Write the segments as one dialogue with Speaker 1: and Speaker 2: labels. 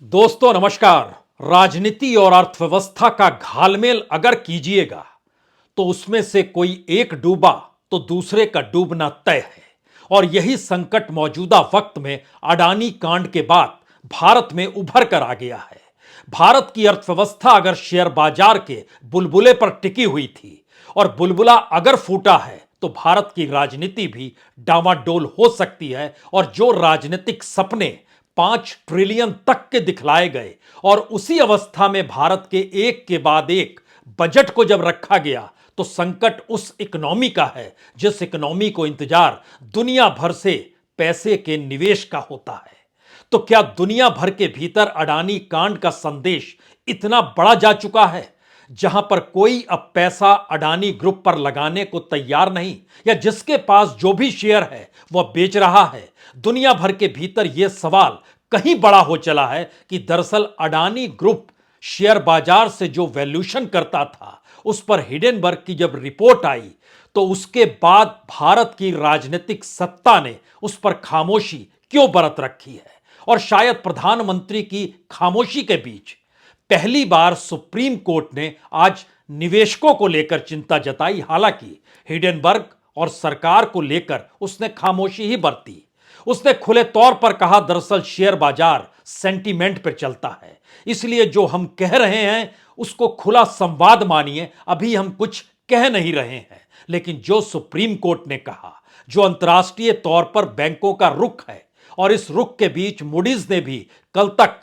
Speaker 1: दोस्तों नमस्कार। राजनीति और अर्थव्यवस्था का घालमेल अगर कीजिएगा तो उसमें से कोई एक डूबा तो दूसरे का डूबना तय है। और यही संकट मौजूदा वक्त में अडानी कांड के बाद भारत में उभर कर आ गया है। भारत की अर्थव्यवस्था अगर शेयर बाजार के बुलबुले पर टिकी हुई थी और बुलबुला अगर फूटा है तो भारत की राजनीति भी डामाडोल हो सकती है। और जो राजनीतिक सपने 5 ट्रिलियन तक के दिखलाए गए और उसी अवस्था में भारत के एक के बाद एक बजट को जब रखा गया तो संकट उस इकोनॉमी का है जिस इकोनॉमी को इंतजार दुनिया भर से पैसे के निवेश का होता है। तो क्या दुनिया भर के भीतर अडानी कांड का संदेश इतना बड़ा जा चुका है जहां पर कोई अब पैसा अडानी ग्रुप पर लगाने को तैयार नहीं, या जिसके पास जो भी शेयर है वह बेच रहा है? दुनिया भर के भीतर यह सवाल कहीं बड़ा हो चला है कि दरअसल अडानी ग्रुप शेयर बाजार से जो वैल्यूएशन करता था उस पर हिडेनबर्ग की जब रिपोर्ट आई तो उसके बाद भारत की राजनीतिक सत्ता ने उस पर खामोशी क्यों बरत रखी है। और शायद प्रधानमंत्री की खामोशी के बीच पहली बार सुप्रीम कोर्ट ने आज निवेशकों को लेकर चिंता जताई। हालांकि हिडेनबर्ग और सरकार को लेकर उसने खामोशी ही बरती। उसने खुले तौर पर कहा दरअसल शेयर बाजार सेंटीमेंट पर चलता है, इसलिए जो हम कह रहे हैं उसको खुला संवाद मानिए, अभी हम कुछ कह नहीं रहे हैं। लेकिन जो सुप्रीम कोर्ट ने कहा, जो अंतर्राष्ट्रीय तौर पर बैंकों का रुख है, और इस रुख के बीच मूडीज ने भी कल तक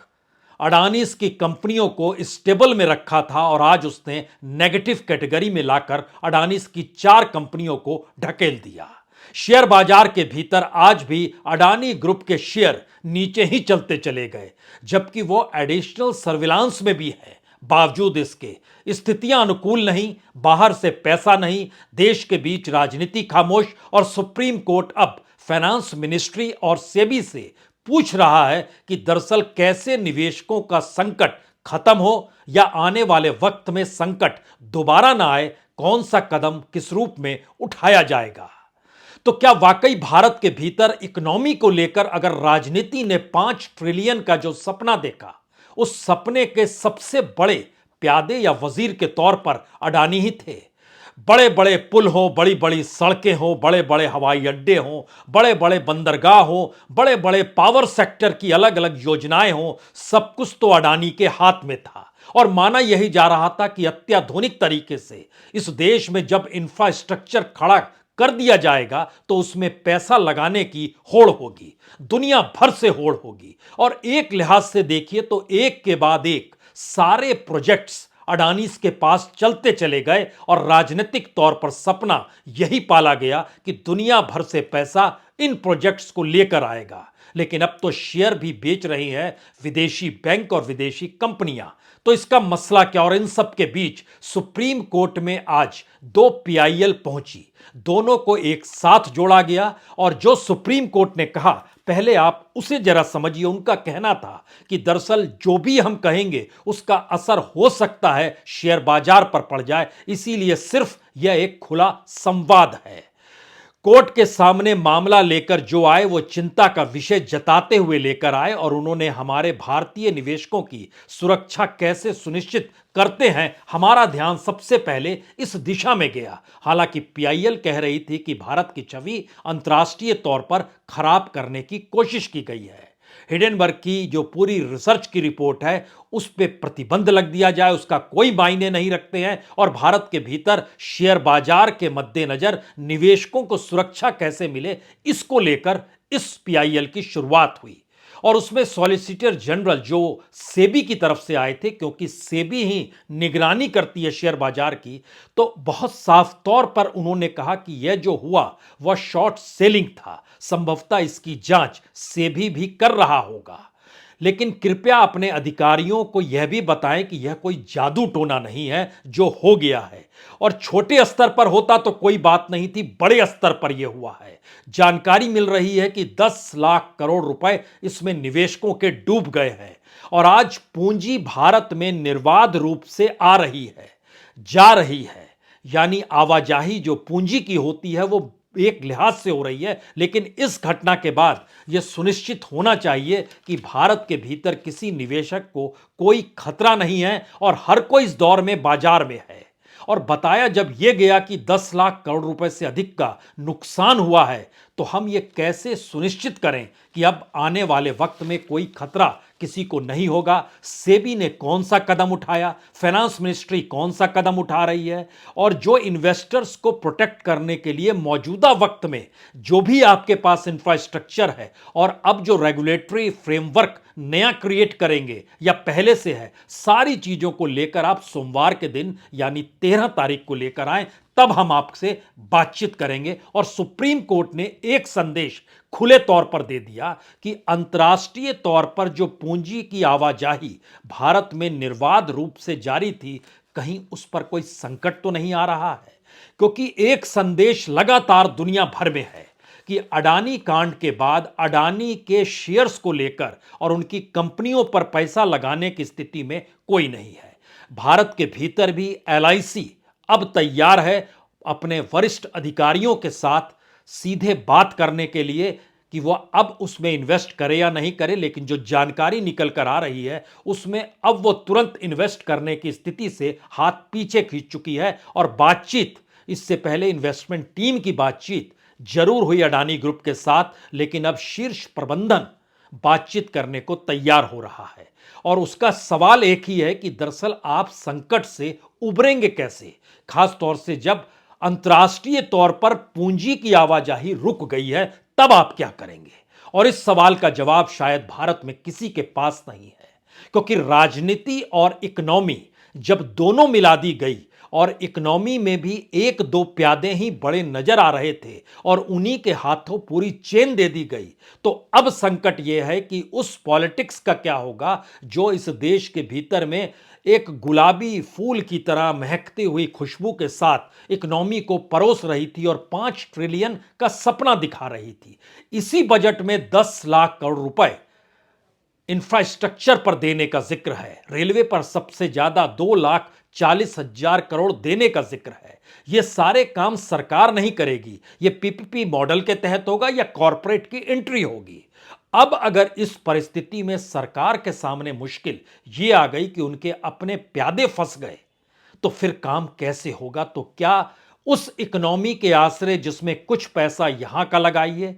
Speaker 1: अडानीज की कंपनियों को स्टेबल में रखा था और आज उसने नेगेटिव कैटेगरी में लाकर अडानीज की 4 कंपनियों को ढकेल दिया। शेयर बाजार के भीतर आज भी अडानी ग्रुप के शेयर नीचे ही चलते चले गए, जबकि वो एडिशनल सर्विलांस में भी है। बावजूद इसके स्थितियां अनुकूल नहीं, बाहर से पैसा नहीं, देश के बीच राजनीति खामोश, और सुप्रीम कोर्ट अब फाइनेंस मिनिस्ट्री और सेबी से पूछ रहा है कि दरअसल कैसे निवेशकों का संकट खत्म हो या आने वाले वक्त में संकट दोबारा ना आए, कौन सा कदम किस रूप में उठाया जाएगा। तो क्या वाकई भारत के भीतर इकोनॉमी को लेकर अगर राजनीति ने 5 ट्रिलियन का जो सपना देखा, उस सपने के सबसे बड़े प्यादे या वजीर के तौर पर अडानी ही थे? बड़े बड़े पुल हो, बड़ी बड़ी सड़कें हो, बड़े बड़े हवाई अड्डे हो, बड़े बड़े बंदरगाह हो, बड़े बड़े पावर सेक्टर की अलग अलग योजनाएं हो, सब कुछ तो अडानी के हाथ में था। और माना यही जा रहा था कि अत्याधुनिक तरीके से इस देश में जब इंफ्रास्ट्रक्चर खड़ा कर दिया जाएगा तो उसमें पैसा लगाने की होड़ होगी, दुनिया भर से होड़ होगी। और एक लिहाज से देखिए तो एक के बाद एक सारे प्रोजेक्ट्स अडानीज के पास चलते चले गए और राजनीतिक तौर पर सपना यही पाला गया कि दुनिया भर से पैसा इन प्रोजेक्ट्स को लेकर आएगा। लेकिन अब तो शेयर भी बेच रही हैं विदेशी बैंक और विदेशी कंपनियां। तो इसका मसला क्या? और इन सब के बीच सुप्रीम कोर्ट में आज 2 पीआईएल पहुंची, दोनों को एक साथ जोड़ा गया। और जो सुप्रीम कोर्ट ने कहा, पहले आप उसे जरा समझिए। उनका कहना था कि दरअसल जो भी हम कहेंगे उसका असर हो सकता है शेयर बाजार पर पड़ जाए, इसीलिए सिर्फ यह एक खुला संवाद है। कोर्ट के सामने मामला लेकर जो आए वो चिंता का विषय जताते हुए लेकर आए, और उन्होंने हमारे भारतीय निवेशकों की सुरक्षा कैसे सुनिश्चित करते हैं, हमारा ध्यान सबसे पहले इस दिशा में गया। हालांकि पीआईएल कह रही थी कि भारत की छवि अंतर्राष्ट्रीय तौर पर खराब करने की कोशिश की गई है। हिडेनबर्ग की जो पूरी रिसर्च की रिपोर्ट है उस पर प्रतिबंध लग दिया जाए, उसका कोई मायने नहीं रखते हैं। और भारत के भीतर शेयर बाजार के मद्देनजर निवेशकों को सुरक्षा कैसे मिले, इसको लेकर इस पीआईएल की शुरुआत हुई। और उसमें सॉलिसिटर जनरल जो सेबी की तरफ से आए थे, क्योंकि सेबी ही निगरानी करती है शेयर बाजार की, तो बहुत साफ तौर पर उन्होंने कहा कि यह जो हुआ वह शॉर्ट सेलिंग था। संभवतः इसकी जांच सेबी भी कर रहा होगा, लेकिन कृपया अपने अधिकारियों को यह भी बताएं कि यह कोई जादू टोना नहीं है जो हो गया है। और छोटे स्तर पर होता तो कोई बात नहीं थी, बड़े स्तर पर यह हुआ है। जानकारी मिल रही है कि 10 लाख करोड़ रुपए इसमें निवेशकों के डूब गए हैं। और आज पूंजी भारत में निर्बाध रूप से आ रही है, जा रही है, यानी आवाजाही जो पूंजी की होती है वो एक लिहाज से हो रही है, लेकिन इस घटना के बाद यह सुनिश्चित होना चाहिए कि भारत के भीतर किसी निवेशक को कोई खतरा नहीं है और हर कोई इस दौर में बाजार में है। और बताया जब यह गया कि 10 लाख करोड़ रुपए से अधिक का नुकसान हुआ है, तो हम ये कैसे सुनिश्चित करें कि अब आने वाले वक्त में कोई खतरा किसी को नहीं होगा। सेबी ने कौन सा कदम उठाया, फाइनेंस मिनिस्ट्री कौन सा कदम उठा रही है, और जो इन्वेस्टर्स को प्रोटेक्ट करने के लिए मौजूदा वक्त में जो भी आपके पास इंफ्रास्ट्रक्चर है और अब जो रेगुलेटरी फ्रेमवर्क नया क्रिएट करेंगे या पहले से है, सारी चीजों को लेकर आप सोमवार के दिन यानी 13 तारीख को लेकर आए, तब हम आपसे बातचीत करेंगे। और सुप्रीम कोर्ट ने एक संदेश खुले तौर पर दे दिया कि अंतर्राष्ट्रीय तौर पर जो पूंजी की आवाजाही भारत में निर्बाध रूप से जारी थी, कहीं उस पर कोई संकट तो नहीं आ रहा है। क्योंकि एक संदेश लगातार दुनिया भर में है कि अडानी कांड के बाद अडानी के शेयर्स को लेकर और उनकी कंपनियों पर पैसा लगाने की स्थिति में कोई नहीं है। भारत के भीतर भी एलआईसी अब तैयार है अपने वरिष्ठ अधिकारियों के साथ सीधे बात करने के लिए कि वह अब उसमें इन्वेस्ट करे या नहीं करे, लेकिन जो जानकारी निकल कर आ रही है उसमें अब वो तुरंत इन्वेस्ट करने की स्थिति से हाथ पीछे खींच चुकी है। और बातचीत, इससे पहले इन्वेस्टमेंट टीम की बातचीत जरूर हुई अडानी ग्रुप के साथ, लेकिन अब शीर्ष प्रबंधन बातचीत करने को तैयार हो रहा है। और उसका सवाल एक ही है कि दरअसल आप संकट से उबरेंगे कैसे, खास तौर से जब अंतर्राष्ट्रीय तौर पर पूंजी की आवाजाही रुक गई है, तब आप क्या करेंगे। और इस सवाल का जवाब शायद भारत में किसी के पास नहीं है, क्योंकि राजनीति और इकोनॉमी जब दोनों मिला दी गई और इकोनॉमी में भी एक दो प्यादे ही बड़े नजर आ रहे थे और उन्हीं के हाथों पूरी चेन दे दी गई, तो अब संकट यह है कि उस पॉलिटिक्स का क्या होगा जो इस देश के भीतर में एक गुलाबी फूल की तरह महकती हुई खुशबू के साथ इकोनॉमी को परोस रही थी और 5 ट्रिलियन का सपना दिखा रही थी। इसी बजट में 10 लाख करोड़ रुपए इंफ्रास्ट्रक्चर पर देने का जिक्र है। रेलवे पर सबसे ज्यादा 2,40,000 करोड़ देने का जिक्र है। यह सारे काम सरकार नहीं करेगी, यह पीपीपी मॉडल के तहत होगा या कॉरपोरेट की एंट्री होगी। अब अगर इस परिस्थिति में सरकार के सामने मुश्किल यह आ गई कि उनके अपने प्यादे फंस गए, तो फिर काम कैसे होगा। तो क्या उस इकोनॉमी के आसरे जिसमें कुछ पैसा यहां का लगाइए,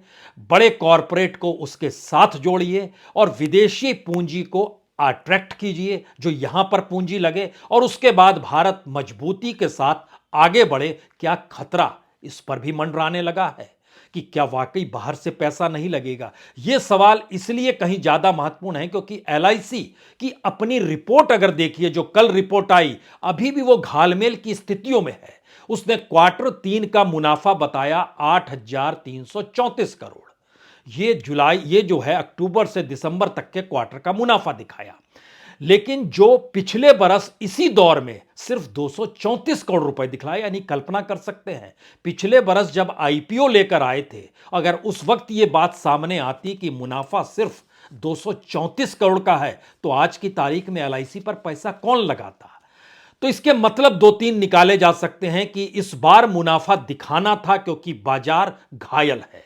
Speaker 1: बड़े कॉरपोरेट को उसके साथ जोड़िए और विदेशी पूंजी को अट्रैक्ट कीजिए जो यहां पर पूंजी लगे, और उसके बाद भारत मजबूती के साथ आगे बढ़े। क्या खतरा इस पर भी मंडराने लगा है कि क्या वाकई बाहर से पैसा नहीं लगेगा। यह सवाल इसलिए कहीं ज्यादा महत्वपूर्ण है क्योंकि एलआईसी की अपनी रिपोर्ट अगर देखिए, जो कल रिपोर्ट आई, अभी भी वो घालमेल की स्थितियों में है। उसने क्वार्टर 3 का मुनाफा बताया 8,334 करोड़। ये जो है अक्टूबर से दिसंबर तक के क्वार्टर का मुनाफा दिखाया, लेकिन जो पिछले बरस इसी दौर में सिर्फ 234 करोड़ रुपए दिखलाए। यानी कल्पना कर सकते हैं, पिछले बरस जब आईपीओ लेकर आए थे, अगर उस वक्त यह बात सामने आती कि मुनाफा सिर्फ 234 करोड़ का है, तो आज की तारीख में एलआईसी पर पैसा कौन लगाता। तो इसके मतलब 2-3 निकाले जा सकते हैं कि इस बार मुनाफा दिखाना था क्योंकि बाजार घायल है।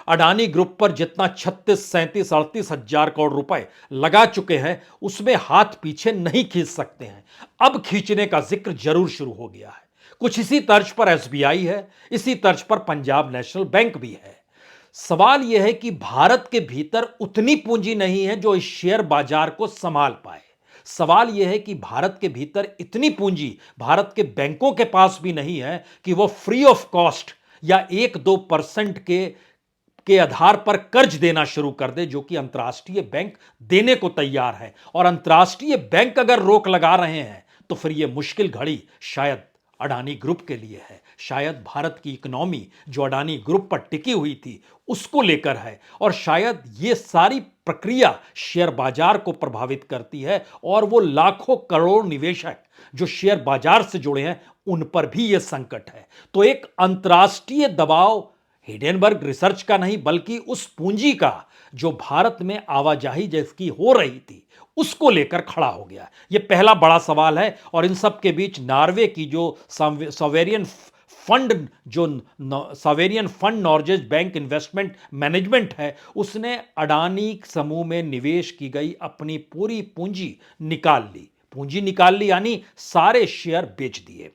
Speaker 1: अडानी ग्रुप पर जितना 36, 37, 38 हजार करोड़ रुपए लगा चुके हैं, उसमें हाथ पीछे नहीं खींच सकते हैं। अब खींचने का जिक्र जरूर शुरू हो गया है। कुछ इसी तर्ज पर एसबीआई है, इसी तर्ज पर पंजाब नेशनल बैंक भी है। सवाल यह है कि भारत के भीतर उतनी पूंजी नहीं है जो इस शेयर बाजार को संभाल पाए। सवाल यह है कि भारत के भीतर इतनी पूंजी भारत के बैंकों के पास भी नहीं है कि वो फ्री ऑफ कॉस्ट या 1-2% के आधार पर कर्ज देना शुरू कर दे, जो कि अंतर्राष्ट्रीय बैंक देने को तैयार है। और अंतर्राष्ट्रीय बैंक अगर रोक लगा रहे हैं, तो फिर यह मुश्किल घड़ी शायद अडानी ग्रुप के लिए है, शायद भारत की इकोनॉमी जो अडानी ग्रुप पर टिकी हुई थी उसको लेकर है, और शायद ये सारी प्रक्रिया शेयर बाजार को प्रभावित करती है। और वो लाखों करोड़ निवेशक जो शेयर बाजार से जुड़े हैं, उन पर भी यह संकट है। तो एक अंतर्राष्ट्रीय दबाव हिडेनबर्ग रिसर्च का नहीं, बल्कि उस पूंजी का जो भारत में आवाजाही जिसकी हो रही थी उसको लेकर खड़ा हो गया। यह पहला बड़ा सवाल है। और इन सब के बीच नॉर्वे की जो सॉवेरियन फंड जो sovereign fund Norges bank investment management है, उसने अडानी समूह में निवेश की गई अपनी पूरी पूंजी निकाल ली। पूंजी निकाल ली यानी सारे शेयर बेच दिए।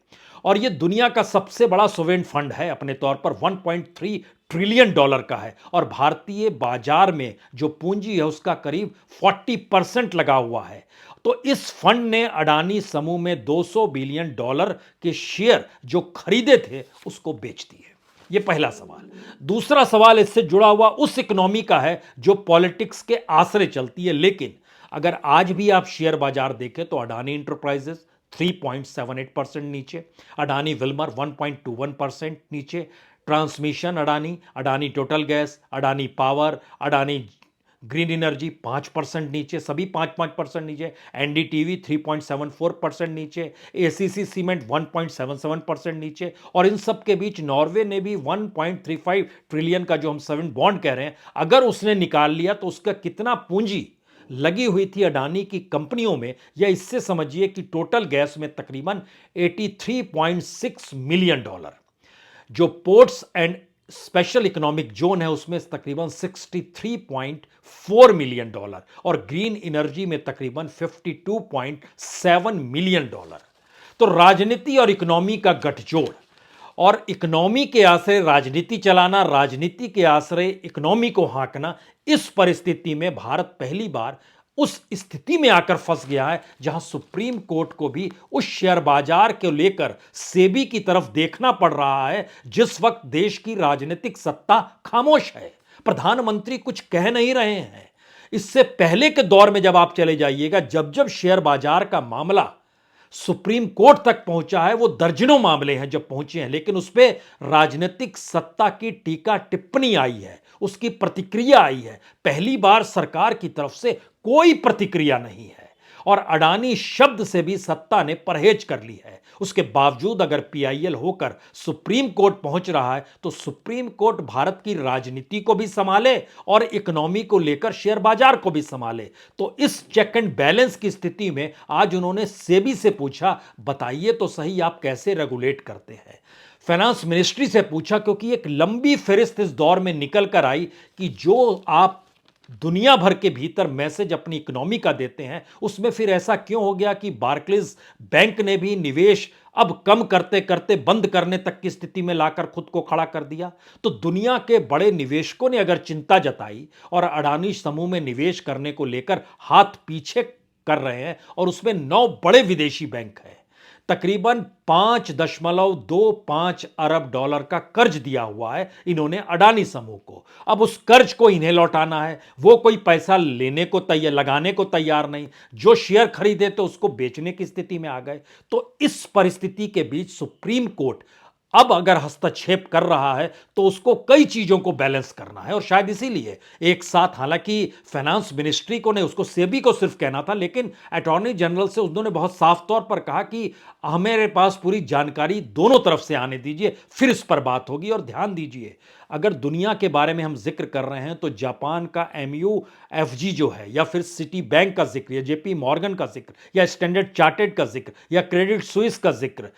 Speaker 1: और यह दुनिया का सबसे बड़ा सोवेरेन फंड है, अपने तौर पर 1.3 ट्रिलियन डॉलर का है। और भारतीय बाजार में जो पूंजी है उसका करीब 40% लगा हुआ है। तो इस फंड ने अडानी समूह में 200 बिलियन डॉलर के शेयर जो खरीदे थे उसको बेच दिए। यह पहला सवाल। दूसरा सवाल इससे जुड़ा हुआ उस इकोनॉमी का है जो पॉलिटिक्स के आसरे चलती है। लेकिन अगर आज भी आप शेयर बाजार देखें तो अडानी इंटरप्राइजेस 3.78% नीचे, अडानी विल्मर 1.21% नीचे, transmission Adani, Adani total gas, Adani power, Adani green energy 5% नीचे, सभी 5-5% नीचे, एनडीटीवी 3.74% नीचे, एसीसी सीमेंट 1.77% नीचे। और इन सब के बीच नॉर्वे ने भी 1.35 ट्रिलियन का जो हम सॉवरेन बॉन्ड कह रहे हैं, अगर उसने निकाल लिया तो उसका कितना पूंजी लगी हुई थी अडानी की कंपनियों में, या इससे समझिए कि टोटल गैस में तकरीबन 83.6 मिलियन डॉलर, जो ports and special economic zone है उसमें तकरीबन 63.4 मिलियन डॉलर, और ग्रीन एनर्जी में तकरीबन 52.7 मिलियन डॉलर। तो राजनीति और इकोनॉमी का गठजोड़, और इकोनॉमी के आश्रय राजनीति चलाना, राजनीति के आश्रय इकोनॉमी को हाँकना, इस परिस्थिति में भारत पहली बार उस स्थिति में आकर फंस गया है जहां सुप्रीम कोर्ट को भी उस शेयर बाजार को लेकर सेबी की तरफ देखना पड़ रहा है जिस वक्त देश की राजनीतिक सत्ता खामोश है, प्रधानमंत्री कुछ कह नहीं रहे हैं। इससे पहले के दौर में जब आप चले जाइएगा, जब जब शेयर बाजार का मामला सुप्रीम कोर्ट तक पहुंचा है, वो दर्जनों मामले हैं जब पहुंचे हैं, लेकिन उस पर राजनीतिक सत्ता की टीका टिप्पणी आई है, उसकी प्रतिक्रिया आई है। पहली बार सरकार की तरफ से कोई प्रतिक्रिया नहीं है, और अडानी शब्द से भी सत्ता ने परहेज कर ली है। उसके बावजूद अगर पीआईएल होकर सुप्रीम कोर्ट पहुंच रहा है तो सुप्रीम कोर्ट भारत की राजनीति को भी संभाले और इकोनॉमी को लेकर शेयर बाजार को भी संभाले। तो इस चेक एंड बैलेंस की स्थिति में आज उन्होंने सेबी से पूछा, बताइए तो सही आप कैसे रेगुलेट करते हैं। फाइनेंस मिनिस्ट्री से पूछा, क्योंकि एक लंबी फहरिस्त इस दौर में निकल कर आई कि जो आप दुनिया भर के भीतर मैसेज अपनी इकोनॉमी का देते हैं, उसमें फिर ऐसा क्यों हो गया कि बार्कलेज बैंक ने भी निवेश अब कम करते करते बंद करने तक की स्थिति में लाकर खुद को खड़ा कर दिया। तो दुनिया के बड़े निवेशकों ने अगर चिंता जताई और अडानी समूह में निवेश करने को लेकर हाथ पीछे कर रहे हैं, और उसमें 9 बड़े विदेशी बैंक हैं, तकरीबन 5.25 अरब डॉलर का कर्ज दिया हुआ है इन्होंने अडानी समूह को। अब उस कर्ज को इन्हें लौटाना है, वो कोई पैसा लेने को तैयार, लगाने को तैयार नहीं, जो शेयर खरीदे तो उसको बेचने की स्थिति में आ गए। तो इस परिस्थिति के बीच सुप्रीम कोर्ट अब अगर हस्तक्षेप कर रहा है तो उसको कई चीजों को बैलेंस करना है, और शायद इसीलिए एक साथ, हालांकि फाइनेंस मिनिस्ट्री को ने उसको सेबी को सिर्फ कहना था, लेकिन अटॉर्नी जनरल से उन्होंने बहुत साफ तौर पर कहा कि हमारे पास पूरी जानकारी दोनों तरफ से आने दीजिए, फिर इस पर बात होगी। और ध्यान दीजिए, अगर दुनिया के बारे में हम जिक्र कर रहे हैं तो जापान का MUFG जो है, या फिर सिटी बैंक का जिक्र, या जेपी मॉर्गन का जिक्र, या स्टैंडर्ड चार्टर्ड का जिक्र, या क्रेडिट स्विस का जिक्र,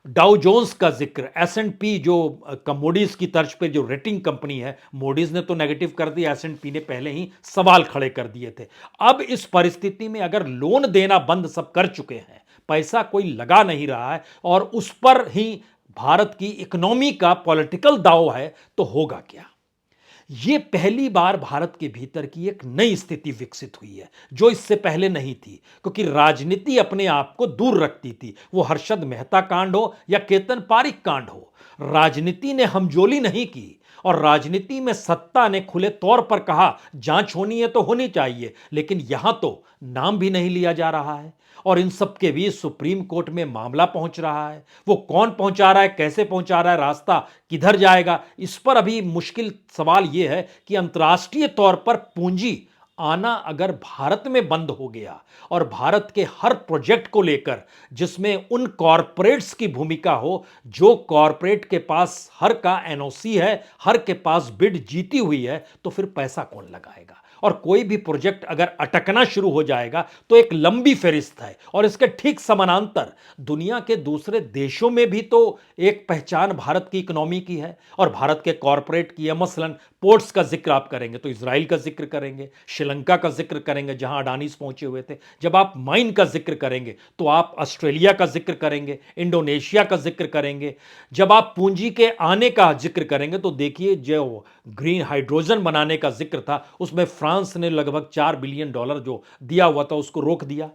Speaker 1: डाउ जोन्स का जिक्र, S&P जो कमोडिस की तर्ज पे जो रेटिंग कंपनी है, मोडिस ने तो नेगेटिव कर दिया, S&P ने पहले ही सवाल खड़े कर दिए थे। अब इस परिस्थिति में अगर लोन देना बंद सब कर चुके हैं, पैसा कोई लगा नहीं रहा है, और उस पर ही भारत की इकोनॉमी का पॉलिटिकल दांव है, तो होगा क्या? यह पहली बार भारत के भीतर की एक नई स्थिति विकसित हुई है जो इससे पहले नहीं थी, क्योंकि राजनीति अपने आप को दूर रखती थी। वो हर्षद मेहता कांड हो या केतन पारिक कांड हो, राजनीति ने हमजोली नहीं की, और राजनीति में सत्ता ने खुले तौर पर कहा जांच होनी है तो होनी चाहिए, लेकिन यहां तो नाम भी नहीं लिया जा रहा है। और इन सब के बीच सुप्रीम कोर्ट में मामला पहुंच रहा है, वो कौन पहुंचा रहा है, कैसे पहुंचा रहा है, रास्ता किधर जाएगा, इस पर अभी मुश्किल सवाल यह है कि अंतर्राष्ट्रीय तौर पर पूंजी आना अगर भारत में बंद हो गया, और भारत के हर प्रोजेक्ट को लेकर जिसमें उन कॉरपोरेट्स की भूमिका हो, जो कॉरपोरेट के पास हर का एनओसी है, हर के पास बिड जीती हुई है, तो फिर पैसा कौन लगाएगा? और कोई भी प्रोजेक्ट अगर अटकना शुरू हो जाएगा तो एक लंबी फहरिस्त है, और इसके ठीक समानांतर दुनिया के दूसरे देशों में भी तो एक पहचान भारत की इकोनॉमी की है और भारत के कॉरपोरेट की है। मसलन पोर्ट्स का जिक्र आप करेंगे तो इसराइल का जिक्र करेंगे, श्रीलंका का जिक्र करेंगे जहां अडानीज पहुंचे हुए थे, जब आप माइन का जिक्र करेंगे तो आप ऑस्ट्रेलिया का जिक्र करेंगे, इंडोनेशिया का जिक्र करेंगे। जब आप पूंजी के आने का जिक्र करेंगे तो देखिए जो ग्रीन हाइड्रोजन बनाने का जिक्र था उसमें फ्रांस ने लगभग $4 बिलियन जो दिया हुआ था उसको रोक दिया।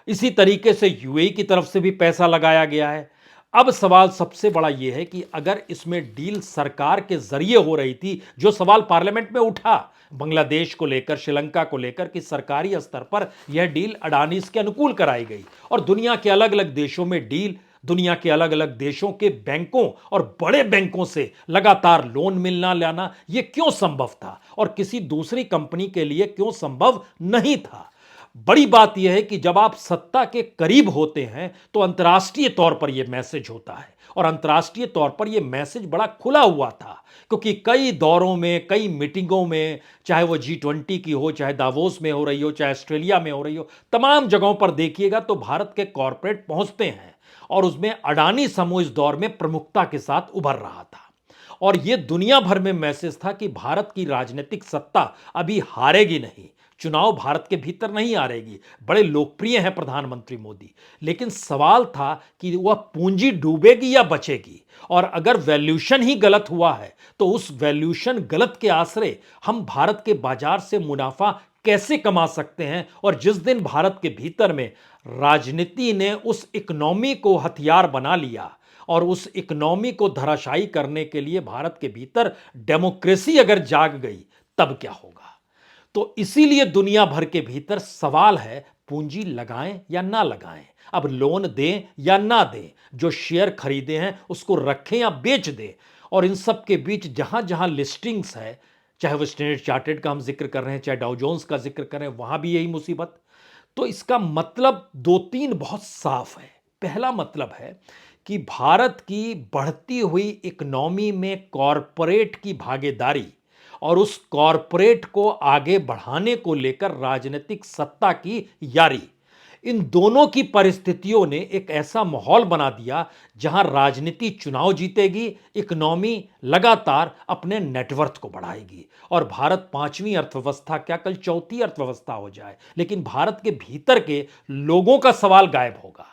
Speaker 1: इसी तरीके से यूएई की तरफ से भी पैसा लगाया गया है। अब सवाल सबसे बड़ा यह है कि अगर इसमें डील सरकार के जरिए हो रही थी, जो सवाल पार्लियामेंट में उठा बांग्लादेश को लेकर, श्रीलंका को लेकर, कि सरकारी स्तर पर यह डील अडानीज के अनुकूल कराई गई और दुनिया के अलग अलग देशों में डील, दुनिया के अलग अलग देशों के बैंकों और बड़े बैंकों से लगातार लोन मिलना लाना, यह क्यों संभव था और किसी दूसरी कंपनी के लिए क्यों संभव नहीं था? बड़ी बात यह है कि जब आप सत्ता के करीब होते हैं तो अंतर्राष्ट्रीय तौर पर यह मैसेज होता है, और अंतर्राष्ट्रीय तौर पर यह मैसेज बड़ा खुला हुआ था, क्योंकि कई दौरों में, कई मीटिंगों में, चाहे वो G20 की हो, चाहे दावोस में हो रही हो, चाहे ऑस्ट्रेलिया में हो रही हो, तमाम जगहों पर देखिएगा तो भारत के कॉरपोरेट पहुंचते हैं और उसमें अडानी समूह इस दौर में प्रमुखता के साथ उभर रहा था। और यह दुनिया भर में मैसेज था कि भारत की राजनीतिक सत्ता अभी हारेगी नहीं, चुनाव भारत के भीतर नहीं हारेगी। बड़े लोकप्रिय हैं प्रधानमंत्री मोदी, लेकिन सवाल था कि वह पूंजी डूबेगी या बचेगी, और अगर वैल्यूशन ही गलत हुआ है तो उस वैल्यूशन गलत के आसरे हम भारत के बाजार से मुनाफा कैसे कमा सकते हैं? और जिस दिन भारत के भीतर में राजनीति ने उस इकोनॉमी को हथियार बना लिया और उस इकोनॉमी को धराशायी करने के लिए भारत के भीतर डेमोक्रेसी अगर जाग गई, तब क्या होगा? तो इसीलिए दुनिया भर के भीतर सवाल है, पूंजी लगाएं या ना लगाएं, अब लोन दें या ना दें, जो शेयर खरीदे हैं उसको रखें या बेच दें। और इन सब के बीच जहां जहां लिस्टिंग्स है, चाहे वो स्टैंडर्ड चार्टर्ड का हम जिक्र कर रहे हैं, चाहे डाउ जोन्स का जिक्र कर रहे हैं, वहां भी यही मुसीबत। तो इसका मतलब दो तीन बहुत साफ है। पहला मतलब है कि भारत की बढ़ती हुई इकोनॉमी में कॉरपोरेट की भागीदारी और उस कॉरपोरेट को आगे बढ़ाने को लेकर राजनीतिक सत्ता की यारी, इन दोनों की परिस्थितियों ने एक ऐसा माहौल बना दिया जहां राजनीति चुनाव जीतेगी, इकोनॉमी लगातार अपने नेटवर्थ को बढ़ाएगी और भारत पांचवीं अर्थव्यवस्था क्या कल चौथी अर्थव्यवस्था हो जाए, लेकिन भारत के भीतर के लोगों का सवाल गायब होगा।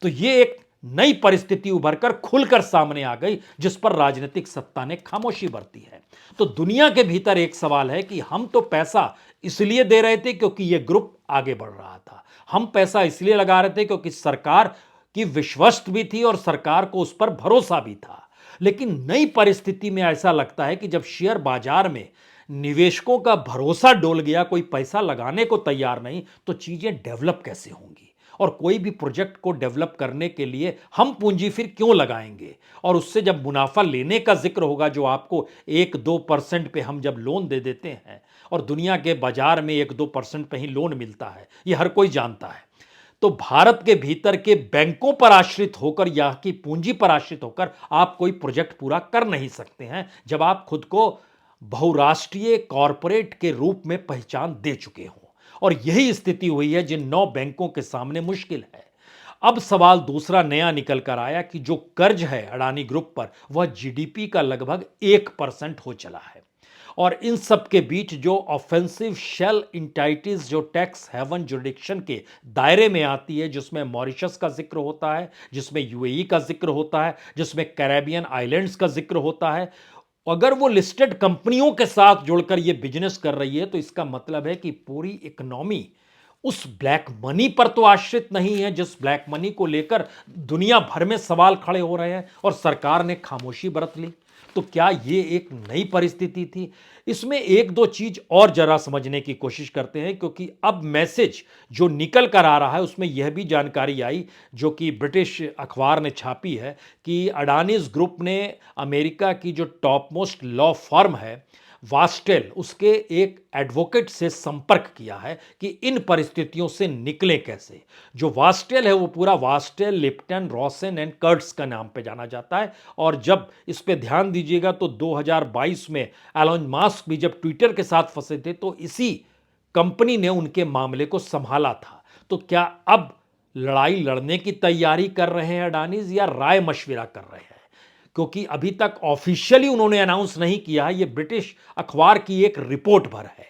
Speaker 1: तो यह एक नई परिस्थिति उभरकर खुलकर सामने आ गई जिस पर राजनीतिक सत्ता ने खामोशी बरती है। तो दुनिया के भीतर एक सवाल है कि हम तो पैसा इसलिए दे रहे थे क्योंकि यह ग्रुप आगे बढ़ रहा था, हम पैसा इसलिए लगा रहे थे क्योंकि सरकार की विश्वस्त भी थी और सरकार को उस पर भरोसा भी था। लेकिन नई परिस्थिति में ऐसा लगता है कि जब शेयर बाजार में निवेशकों का भरोसा डोल गया, कोई पैसा लगाने को तैयार नहीं, तो चीजें डेवलप कैसे होंगी? और कोई भी प्रोजेक्ट को डेवलप करने के लिए हम पूंजी फिर क्यों लगाएंगे? और उससे जब मुनाफा लेने का जिक्र होगा, जो आपको 1-2% पे हम जब लोन दे देते हैं, और दुनिया के बाजार में 1-2% पे ही लोन मिलता है, ये हर कोई जानता है, तो भारत के भीतर के बैंकों पर आश्रित होकर या कि पूंजी पर आश्रित होकर आप कोई प्रोजेक्ट पूरा कर नहीं सकते हैं जब आप खुद को बहुराष्ट्रीय कॉरपोरेट के रूप में पहचान दे चुके हों। और यही स्थिति हुई है जिन 9 बैंकों के सामने मुश्किल है। अब सवाल दूसरा नया निकल कर आया कि जो कर्ज है अडानी ग्रुप पर, वह जीडीपी का लगभग 1% हो चला है। और इन सब के बीच जो ऑफेंसिव शेल इंटाइटीज जो टैक्स हेवन जुरिडिक्शन के दायरे में आती है, जिसमें मॉरिशस का जिक्र होता है, जिसमें यूएई का जिक्र होता है, जिसमें कैरेबियन आइलैंड्स का जिक्र होता है, अगर वो लिस्टेड कंपनियों के साथ जुड़कर ये बिजनेस कर रही है तो इसका मतलब है कि पूरी इकोनॉमी उस ब्लैक मनी पर तो आश्रित नहीं है जिस ब्लैक मनी को लेकर दुनिया भर में सवाल खड़े हो रहे हैं और सरकार ने खामोशी बरत ली। तो क्या ये एक नई परिस्थिति थी? इसमें एक दो चीज और जरा समझने की कोशिश करते हैं, क्योंकि अब मैसेज जो निकल कर आ रहा है उसमें यह भी जानकारी आई, जो कि ब्रिटिश अखबार ने छापी है, कि अडानीज ग्रुप ने अमेरिका की जो टॉप मोस्ट लॉ फर्म है वास्टेल, उसके एक एडवोकेट से संपर्क किया है कि इन परिस्थितियों से निकलें कैसे। जो वास्टेल है वो पूरा वास्टेल, लिप्टन, रॉसन एंड कर्ट्स का नाम पे जाना जाता है। और जब इस पे ध्यान दीजिएगा तो 2022 में एलोन मस्क भी जब ट्विटर के साथ फंसे थे तो इसी कंपनी ने उनके मामले को संभाला था। तो क्या अब लड़ाई लड़ने की तैयारी कर रहे हैं अडानीज या राय मशविरा कर रहे हैं? क्योंकि अभी तक ऑफिशियली उन्होंने अनाउंस नहीं किया, यह ब्रिटिश अखबार की एक रिपोर्ट भर है।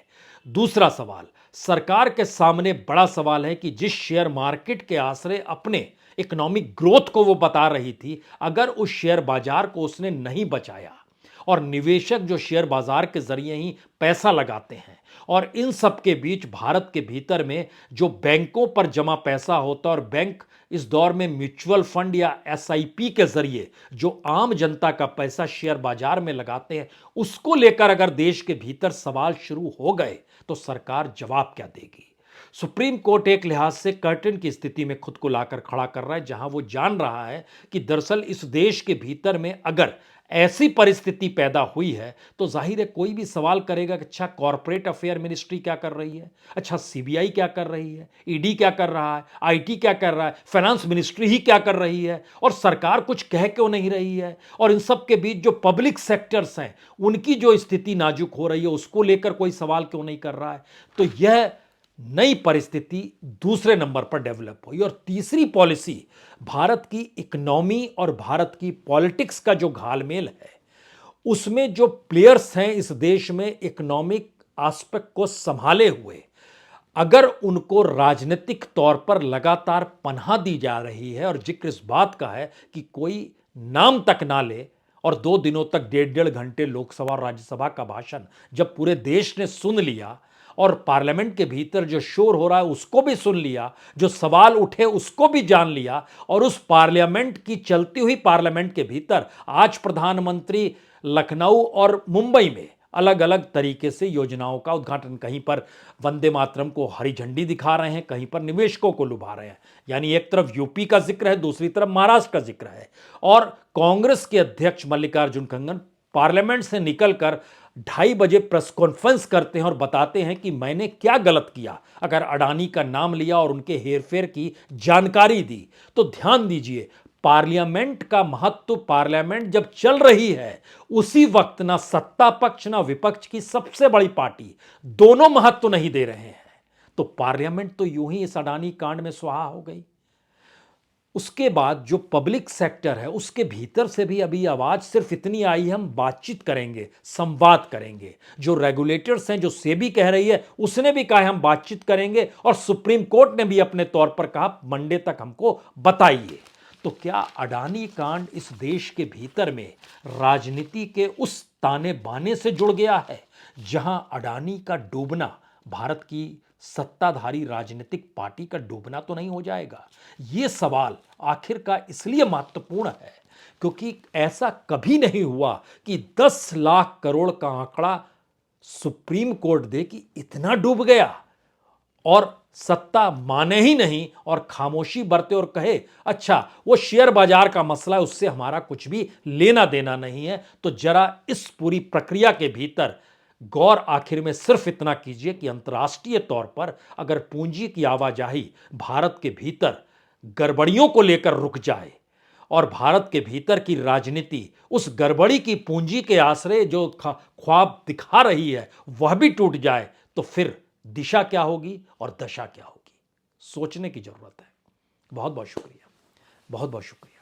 Speaker 1: दूसरा सवाल, सरकार के सामने बड़ा सवाल है कि जिस शेयर मार्केट के आश्रय अपने इकोनॉमिक ग्रोथ को वो बता रही थी, अगर उस शेयर बाजार को उसने नहीं बचाया और निवेशक जो शेयर बाजार के जरिए ही पैसा लगाते हैं और इन सब के बीच भारत के भीतर में जो बैंकों पर जमा पैसा होता है और बैंक इस दौर में म्यूचुअल फंड या एसआईपी के जरिए जो आम जनता का पैसा शेयर बाजार में लगाते हैं, उसको लेकर अगर देश के भीतर सवाल शुरू हो गए तो सरकार जवाब क्या देगी? सुप्रीम कोर्ट एक लिहाज से कर्टन की स्थिति में खुद को लाकर खड़ा कर रहा है, जहां वो जान रहा है कि दरअसल इस देश के भीतर में अगर ऐसी परिस्थिति पैदा हुई है तो जाहिर है कोई भी सवाल करेगा कि अच्छा कॉर्पोरेट अफेयर मिनिस्ट्री क्या कर रही है, अच्छा सीबीआई क्या कर रही है, ईडी क्या कर रहा है, आईटी क्या कर रहा है, फाइनेंस मिनिस्ट्री ही क्या कर रही है और सरकार कुछ कह क्यों नहीं रही है, और इन सब के बीच जो पब्लिक सेक्टर्स हैं उनकी जो स्थिति नाजुक हो रही है उसको लेकर कोई सवाल क्यों नहीं कर रहा है। तो यह नई परिस्थिति दूसरे नंबर पर डेवलप हुई। और तीसरी पॉलिसी, भारत की इकोनॉमी और भारत की पॉलिटिक्स का जो घालमेल है, उसमें जो प्लेयर्स हैं इस देश में इकोनॉमिक एस्पेक्ट को संभाले हुए, अगर उनको राजनीतिक तौर पर लगातार पनाह दी जा रही है, और जिक्र इस बात का है कि कोई नाम तक ना ले और 2 दिनों तक 1.5-1.5 घंटे लोकसभा और राज्यसभा का भाषण जब पूरे देश ने सुन लिया और पार्लियामेंट के भीतर जो शोर हो रहा है उसको भी सुन लिया, जो सवाल उठे उसको भी जान लिया, और उस पार्लियामेंट की चलती हुई पार्लियामेंट के भीतर आज प्रधानमंत्री लखनऊ और मुंबई में अलग अलग तरीके से योजनाओं का उद्घाटन, कहीं पर वंदे मातरम को हरी झंडी दिखा रहे हैं, कहीं पर निवेशकों को लुभा रहे हैं। यानी एक तरफ यूपी का जिक्र है, दूसरी तरफ महाराष्ट्र का जिक्र है। और कांग्रेस के अध्यक्ष मल्लिकार्जुन खड़गे पार्लियामेंट से निकलकर 2:30 बजे प्रेस कॉन्फ्रेंस करते हैं और बताते हैं कि मैंने क्या गलत किया अगर अडानी का नाम लिया और उनके हेरफेर की जानकारी दी। तो ध्यान दीजिए, पार्लियामेंट का महत्व, पार्लियामेंट जब चल रही है उसी वक्त ना सत्ता पक्ष ना विपक्ष की सबसे बड़ी पार्टी दोनों महत्व नहीं दे रहे हैं। तो पार्लियामेंट तो यूं ही इस अडानी कांड में स्वाहा हो गई। उसके बाद जो पब्लिक सेक्टर है उसके भीतर से भी अभी आवाज सिर्फ इतनी आई, हम बातचीत करेंगे, संवाद करेंगे। जो रेगुलेटर्स हैं, जो सेबी कह रही है, उसने भी कहा हम बातचीत करेंगे, और सुप्रीम कोर्ट ने भी अपने तौर पर कहा मंडे तक हमको बताइए। तो क्या अडानी कांड इस देश के भीतर में राजनीति के उस ताने बाने से जुड़ गया है जहां अडानी का डूबना भारत की सत्ताधारी राजनीतिक पार्टी का डूबना तो नहीं हो जाएगा? यह सवाल आखिर का इसलिए महत्वपूर्ण है क्योंकि ऐसा कभी नहीं हुआ कि 10 लाख करोड़ का आंकड़ा सुप्रीम कोर्ट दे कि इतना डूब गया और सत्ता माने ही नहीं और खामोशी बरते और कहे अच्छा वो शेयर बाजार का मसला है, उससे हमारा कुछ भी लेना देना नहीं है। तो जरा इस पूरी प्रक्रिया के भीतर गौर आखिर में सिर्फ इतना कीजिए कि अंतर्राष्ट्रीय तौर पर अगर पूंजी की आवाजाही भारत के भीतर गड़बड़ियों को लेकर रुक जाए और भारत के भीतर की राजनीति उस गड़बड़ी की पूंजी के आश्रय जो ख्वाब दिखा रही है वह भी टूट जाए, तो फिर दिशा क्या होगी और दशा क्या होगी? सोचने की जरूरत है। बहुत बहुत शुक्रिया, बहुत बहुत शुक्रिया।